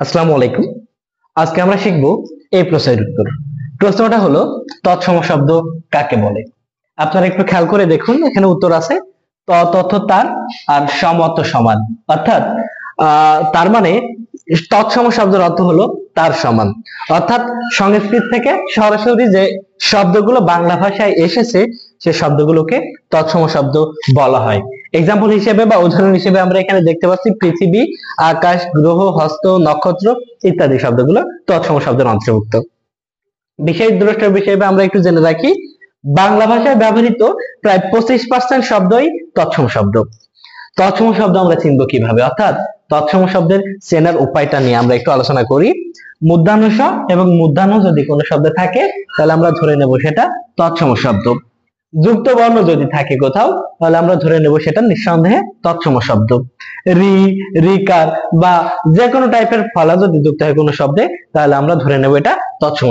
আসসালামু আলাইকুম। আজকে আমরা শিখব এই প্রশ্নের উত্তর। প্রশ্নটা হলো তৎসম শব্দ কাকে বলে। আপনারা একটু খেয়াল করে দেখুন, এখানে উত্তর আছে তথ্য তার আর সম অর্থ সমান, অর্থাৎ তার মানে তৎসম শব্দের অর্থ হলো তার সমান, অর্থাৎ সংস্কৃত থেকে সরাসরি যে শব্দগুলো বাংলা ভাষায় এসেছে সে শব্দগুলোকে তৎসম শব্দ বলা হয়। এক্সাম্পল হিসেবে বা উদাহরণ হিসেবে আমরা এখানে দেখতে পাচ্ছি পৃথিবী, আকাশ, গ্রহ, হস্ত, নক্ষত্র ইত্যাদি শব্দগুলো তৎসম শব্দের অন্তর্ভুক্ত। বিশেষ দ্রষ্টব্য হিসেবে আমরা একটু জেনে রাখি, বাংলা ভাষায় ব্যবহৃত প্রায় 25% শব্দই তৎসম শব্দ। তৎসম শব্দ আমরা চিনব কিভাবে, অর্থাৎ তৎসম শব্দের চেনার উপায়টা নিয়ে আমরা একটু আলোচনা করি। মূর্ধন্য ষ এবং মূর্ধন্য যদি কোনো শব্দ থাকে তাহলে আমরা ধরে নেব সেটা তৎসম শব্দ। যুক্ত বর্ণ যদি থাকে কোথাও তাহলে আমরা ধরে নেব সেটা নিঃসন্দেহে তৎসম শব্দ। রি, রিকার বা যে কোনো টাইপের ফলা যদি যুক্ত হয় কোনো শব্দে তাহলে আমরা ধরে নেব এটা তৎসম